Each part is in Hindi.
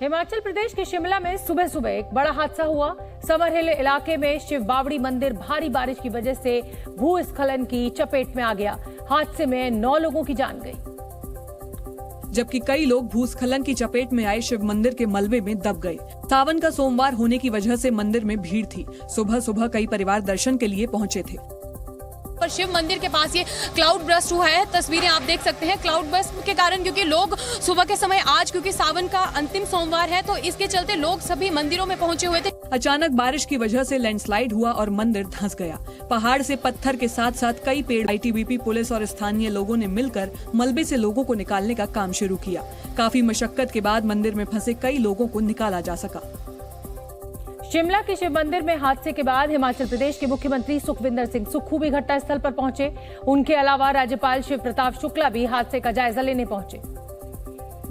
हिमाचल प्रदेश के शिमला में सुबह सुबह एक बड़ा हादसा हुआ। समर हिल इलाके में शिव बावड़ी मंदिर भारी बारिश की वजह से भूस्खलन की चपेट में आ गया। हादसे में 9 लोगों की जान गई, जबकि कई लोग भूस्खलन की चपेट में आए शिव मंदिर के मलबे में दब गए। सावन का सोमवार होने की वजह से मंदिर में भीड़ थी। सुबह सुबह कई परिवार दर्शन के लिए पहुंचे थे। पर शिव मंदिर के पास ये क्लाउड बर्स्ट हुआ है। तस्वीरें आप देख सकते हैं क्लाउड बर्स्ट के कारण, क्योंकि लोग सुबह के समय आज क्योंकि सावन का अंतिम सोमवार है तो इसके चलते लोग सभी मंदिरों में पहुंचे हुए थे। अचानक बारिश की वजह से लैंडस्लाइड हुआ और मंदिर धंस गया। पहाड़ से पत्थर के साथ साथ कई पेड़। आईटीबीपी, पुलिस और स्थानीय लोगों ने मिलकर मलबे से लोगों को निकालने का काम शुरू किया। काफी मशक्कत के बाद मंदिर में फंसे कई लोगों को निकाला जा सका। शिमला के शिव मंदिर में हादसे के बाद हिमाचल प्रदेश के मुख्यमंत्री सुखविंदर सिंह सुक्खू भी घटनास्थल पर पहुंचे। उनके अलावा राज्यपाल शिव प्रताप शुक्ला भी हादसे का जायजा लेने पहुंचे।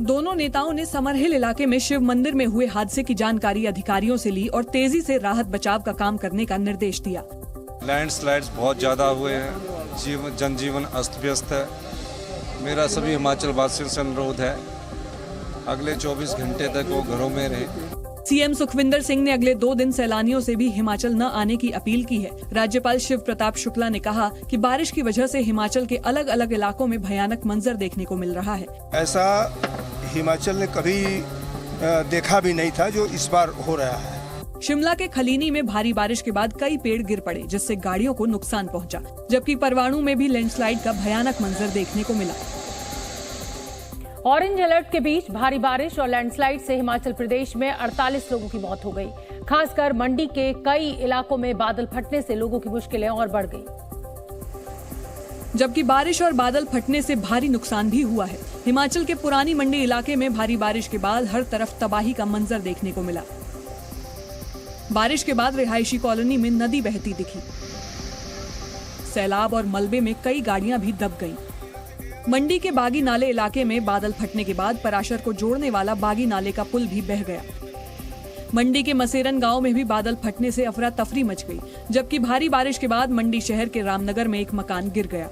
दोनों नेताओं ने समर हिल इलाके में शिव मंदिर में हुए हादसे की जानकारी अधिकारियों से ली और तेजी से राहत बचाव का काम करने का निर्देश दिया। लैंडस्लाइड्स बहुत ज्यादा हुए हैं, जनजीवन अस्त व्यस्त है। मेरा सभी हिमाचल वासियों से अनुरोध है अगले 24 घंटे तक वो घरों में रहे। सीएम सुखविंदर सिंह ने अगले 2 दिन सैलानियों से भी हिमाचल न आने की अपील की है। राज्यपाल शिव प्रताप शुक्ला ने कहा कि बारिश की वजह से हिमाचल के अलग अलग इलाकों में भयानक मंजर देखने को मिल रहा है। ऐसा हिमाचल ने कभी देखा भी नहीं था जो इस बार हो रहा है। शिमला के खलीनी में भारी बारिश के बाद कई पेड़ गिर पड़े, जिससे गाड़ियों को नुकसान पहुंचा। जबकि परवाणु में भी लैंडस्लाइड का भयानक मंजर देखने को मिला। ऑरेंज अलर्ट के बीच भारी बारिश और लैंडस्लाइड से हिमाचल प्रदेश में 48 लोगों की मौत हो गई। खासकर मंडी के कई इलाकों में बादल फटने से लोगों की मुश्किलें और बढ़ गई। जबकि बारिश और बादल फटने से भारी नुकसान भी हुआ है। हिमाचल के पुरानी मंडी इलाके में भारी बारिश के बाद हर तरफ तबाही का मंजर देखने को मिला। बारिश के बाद रिहायशी कॉलोनी में नदी बहती दिखी। सैलाब और मलबे में कई गाड़ियां भी दब गईं। मंडी के बागी नाले इलाके में बादल फटने के बाद पराशर को जोड़ने वाला बागी नाले का पुल भी बह गया। मंडी के मसेरन गांव में भी बादल फटने से अफरा तफरी मच गई। जबकि भारी बारिश के बाद मंडी शहर के रामनगर में एक मकान गिर गया।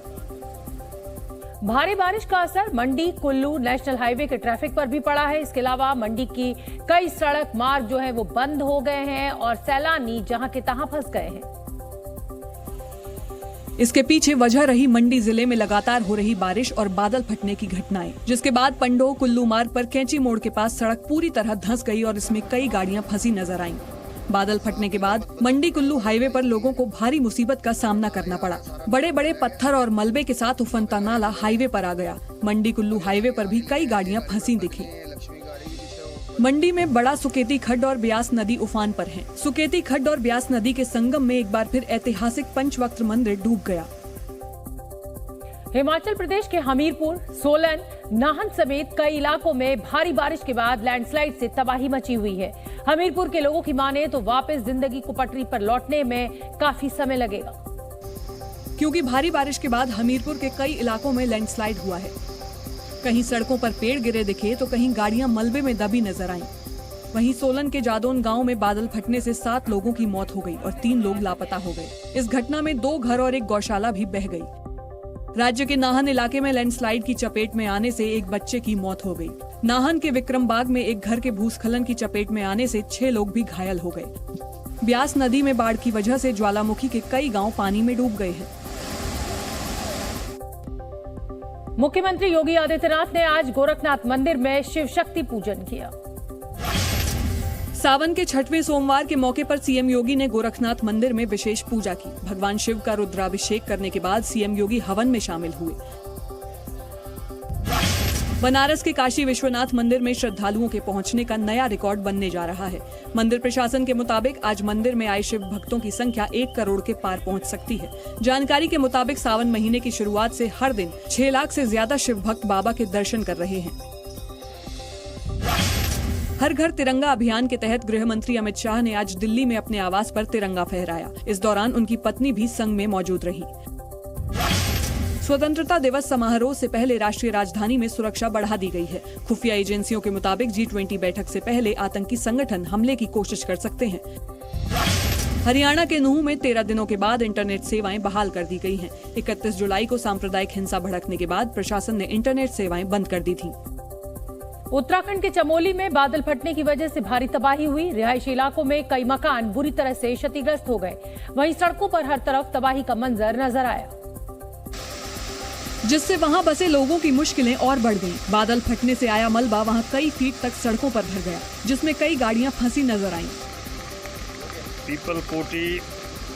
भारी बारिश का असर मंडी कुल्लू नेशनल हाईवे के ट्रैफिक पर भी पड़ा है। इसके अलावा मंडी की कई सड़क मार्ग जो है वो बंद हो गए हैं और सैलानी जहां के तहां फंस गए हैं। इसके पीछे वजह रही मंडी जिले में लगातार हो रही बारिश और बादल फटने की घटनाएं, जिसके बाद पंडोह कुल्लू मार्ग पर कैंची मोड़ के पास सड़क पूरी तरह धंस गई और इसमें कई गाड़ियां फंसी नजर आईं। बादल फटने के बाद मंडी कुल्लू हाईवे पर लोगों को भारी मुसीबत का सामना करना पड़ा। बड़े बड़े पत्थर और मलबे के साथ उफनता नाला हाईवे पर आ गया। मंडी कुल्लू हाईवे पर भी कई गाड़ियां फंसी दिखी। मंडी में बड़ा सुकेती खड्ड और ब्यास नदी उफान पर है। सुकेती खड्ड और ब्यास नदी के संगम में एक बार फिर ऐतिहासिक पंचवक्त मंदिर डूब गया। हिमाचल प्रदेश के हमीरपुर, सोलन, नाहन समेत कई इलाकों में भारी बारिश के बाद लैंडस्लाइड से तबाही मची हुई है। हमीरपुर के लोगों की माने तो वापस जिंदगी को पटरी पर लौटने में काफी समय लगेगा, क्योंकि भारी बारिश के बाद हमीरपुर के कई इलाकों में लैंडस्लाइड हुआ है। कहीं सड़कों पर पेड़ गिरे दिखे तो कहीं गाड़ियां मलबे में दबी नजर आईं। वहीं सोलन के जादौन गांव में बादल फटने से 7 लोगों की मौत हो गई और 3 लोग लापता हो गए। इस घटना में 2 घर और एक गौशाला भी बह गई। राज्य के नाहन इलाके में लैंडस्लाइड की चपेट में आने से एक बच्चे की मौत हो गई। नाहन के विक्रमबाग में एक घर के भूस्खलन की चपेट में आने से 6 लोग भी घायल हो गए। ब्यास नदी में बाढ़ की वजह से ज्वालामुखी के कई गांव पानी में डूब गए हैं। मुख्यमंत्री योगी आदित्यनाथ ने आज गोरखनाथ मंदिर में शिव शक्ति पूजन किया। सावन के 6वें सोमवार के मौके पर सीएम योगी ने गोरखनाथ मंदिर में विशेष पूजा की। भगवान शिव का रुद्राभिषेक करने के बाद सीएम योगी हवन में शामिल हुए। बनारस के काशी विश्वनाथ मंदिर में श्रद्धालुओं के पहुंचने का नया रिकॉर्ड बनने जा रहा है। मंदिर प्रशासन के मुताबिक आज मंदिर में आए शिव भक्तों की संख्या 1 करोड़ के पार पहुंच सकती है। जानकारी के मुताबिक सावन महीने की शुरुआत से हर दिन 6 लाख से ज्यादा शिव भक्त बाबा के दर्शन कर रहे हैं। हर घर तिरंगा अभियान के तहत गृह मंत्री अमित शाह ने आज दिल्ली में अपने आवास पर तिरंगा फहराया। इस दौरान उनकी पत्नी भी संग में मौजूद रही। स्वतंत्रता दिवस समारोह से पहले राष्ट्रीय राजधानी में सुरक्षा बढ़ा दी गई है। खुफिया एजेंसियों के मुताबिक G20 बैठक से पहले आतंकी संगठन हमले की कोशिश कर सकते हैं। हरियाणा के नूंह में 13 दिनों के बाद इंटरनेट सेवाएं बहाल कर दी गई हैं। 31 जुलाई को सांप्रदायिक हिंसा भड़कने के बाद प्रशासन ने इंटरनेट सेवाएं बंद कर दी थी। उत्तराखंड के चमोली में बादल फटने की वजह से भारी तबाही हुई। रिहायशी इलाकों में कई मकान बुरी तरह से क्षतिग्रस्त हो गए। वहीं सड़कों पर हर तरफ तबाही का मंजर नजर आया, जिससे वहां बसे लोगों की मुश्किलें और बढ़ गईं। बादल फटने से आया मलबा वहां कई फीट तक सड़कों पर भर गया, जिसमें कई गाड़ियां फंसी नजर आईं। पीपलकोटी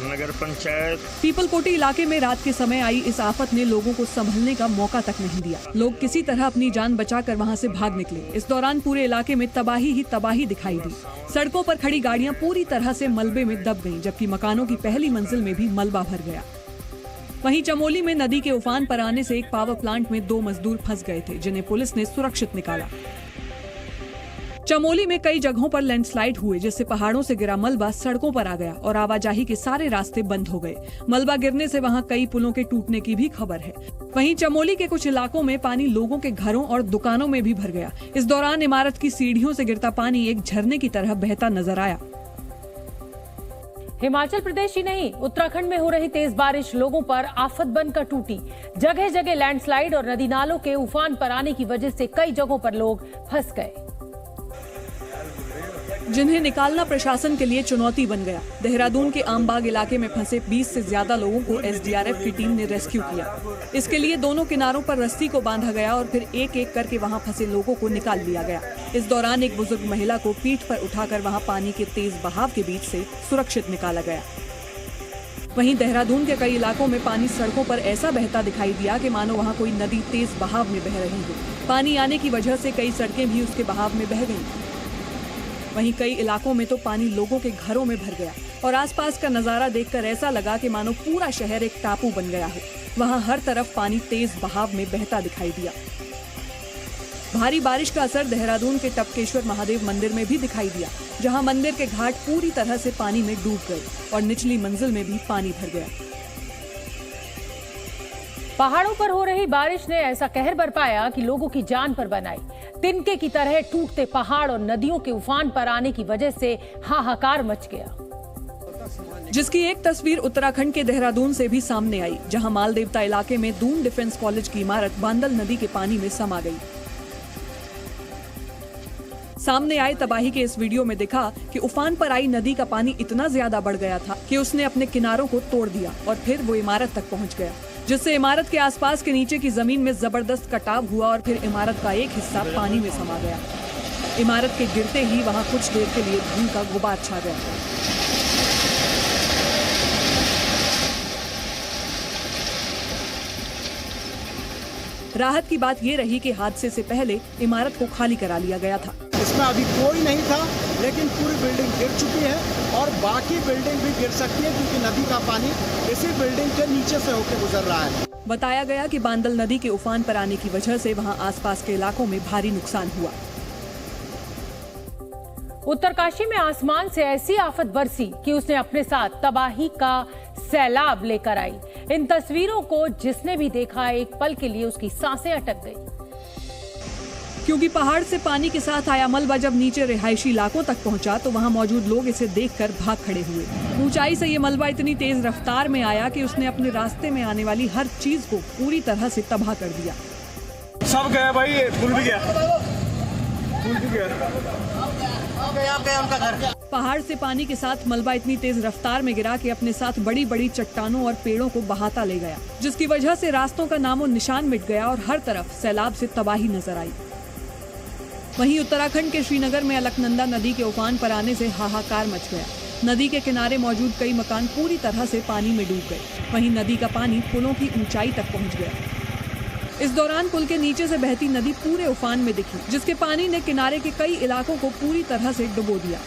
नगर पंचायत पीपलकोटी इलाके में रात के समय आई इस आफत ने लोगों को संभलने का मौका तक नहीं दिया। लोग किसी तरह अपनी जान बचाकर वहां से भाग निकले। इस दौरान पूरे इलाके में तबाही ही तबाही दिखाई दी। सड़कों पर खड़ी गाड़ियां पूरी तरह से मलबे में दब गईं, जबकि मकानों की पहली मंजिल में भी मलबा भर गया। वहीं चमोली में नदी के उफान पर आने से एक पावर प्लांट में 2 मजदूर फंस गए थे, जिन्हें पुलिस ने सुरक्षित निकाला। चमोली में कई जगहों पर लैंडस्लाइड हुए, जिससे पहाड़ों से गिरा मलबा सड़कों पर आ गया और आवाजाही के सारे रास्ते बंद हो गए। मलबा गिरने से वहां कई पुलों के टूटने की भी खबर है। वहीं चमोली के कुछ इलाकों में पानी लोगों के घरों और दुकानों में भी भर गया। इस दौरान इमारत की सीढ़ियों से गिरता पानी एक झरने की तरह बहता नजर आया। हिमाचल प्रदेश ही नहीं, उत्तराखंड में हो रही तेज बारिश लोगों पर आफत बनकर टूटी। जगह जगह लैंडस्लाइड और नदी नालों के उफान पर आने की वजह से कई जगहों पर लोग फंस गए, जिन्हें निकालना प्रशासन के लिए चुनौती बन गया। देहरादून के आमबाग इलाके में फंसे 20 से ज्यादा लोगों को एसडीआरएफ की टीम ने रेस्क्यू किया। इसके लिए दोनों किनारों पर रस्सी को बांधा गया और फिर एक एक करके वहां फंसे लोगों को निकाल लिया गया। इस दौरान एक बुजुर्ग महिला को पीठ पर उठाकर वहां पानी के तेज बहाव के बीच से सुरक्षित निकाला गया। वहीं देहरादून के कई इलाकों में पानी सड़कों पर ऐसा बहता दिखाई दिया कि मानो वहां कोई नदी तेज बहाव में बह रही हो। पानी आने की वजह से कई सड़कें भी उसके बहाव में बह गईं। वहीं कई इलाकों में तो पानी लोगों के घरों में भर गया और आसपास का नजारा देखकर ऐसा लगा कि मानो पूरा शहर एक टापू बन गया हो। वहां हर तरफ पानी तेज बहाव में बहता दिखाई दिया। भारी बारिश का असर देहरादून के टपकेश्वर महादेव मंदिर में भी दिखाई दिया, जहां मंदिर के घाट पूरी तरह से पानी में डूब गए और निचली मंजिल में भी पानी भर गया। पहाड़ों पर हो रही बारिश ने ऐसा कहर बरपाया कि लोगों की जान पर बन आई। तिनके की तरह टूटते पहाड़ और नदियों के उफान पर आने की वजह से हाहाकार मच गया, जिसकी एक तस्वीर उत्तराखंड के देहरादून से भी सामने आई, जहां मालदेवता इलाके में दून डिफेंस कॉलेज की इमारत बांदल नदी के पानी में समा गई। सामने आए तबाही के इस वीडियो में दिखा कि उफान पर आई नदी का पानी इतना ज्यादा बढ़ गया था कि उसने अपने किनारों को तोड़ दिया और फिर वो इमारत तक पहुंच गया, जिससे इमारत के आसपास के नीचे की जमीन में जबरदस्त कटाव हुआ और फिर इमारत का एक हिस्सा पानी में समा गया। इमारत के गिरते ही वहां कुछ देर के लिए धूल का गुबार छा गया। राहत की बात ये रही कि हादसे से पहले इमारत को खाली करा लिया गया था। इसमें अभी कोई नहीं था, लेकिन पूरी बिल्डिंग गिर चुकी है और बाकी बिल्डिंग भी गिर सकती है, क्योंकि नदी का पानी इसी बिल्डिंग के नीचे से होकर गुजर रहा है। बताया गया कि बांदल नदी के उफान पर आने की वजह से वहां आसपास के इलाकों में भारी नुकसान हुआ। उत्तरकाशी में आसमान से ऐसी आफत बरसी कि उसने अपने साथ तबाही का सैलाब लेकर आई। इन तस्वीरों को जिसने भी देखा, एक पल के लिए उसकी सांसें अटक गई, क्योंकि पहाड़ से पानी के साथ आया मलबा जब नीचे रिहायशी इलाकों तक पहुंचा तो वहां मौजूद लोग इसे देखकर भाग खड़े हुए। ऊंचाई से ये मलबा इतनी तेज रफ्तार में आया कि उसने अपने रास्ते में आने वाली हर चीज को पूरी तरह से तबाह कर दिया। सब गया भाई, फूल भी गया, फूल भी गया। पहाड़ से पानी के साथ मलबा इतनी तेज रफ्तार में गिरा कि अपने साथ बड़ी बड़ी चट्टानों और पेड़ों को बहाता ले गया, जिसकी वजह से रास्तों का नामो निशान मिट गया और हर तरफ सैलाब से तबाही नजर आई। वहीं उत्तराखंड के श्रीनगर में अलकनंदा नदी के उफान पर आने से हाहाकार मच गया। नदी के किनारे मौजूद कई मकान पूरी तरह से पानी में डूब गए। वहीं नदी का पानी पुलों की ऊंचाई तक पहुंच गया। इस दौरान पुल के नीचे से बहती नदी पूरे उफान में दिखी, जिसके पानी ने किनारे के कई इलाकों को पूरी तरह से डुबो दिया।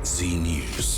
Zee News।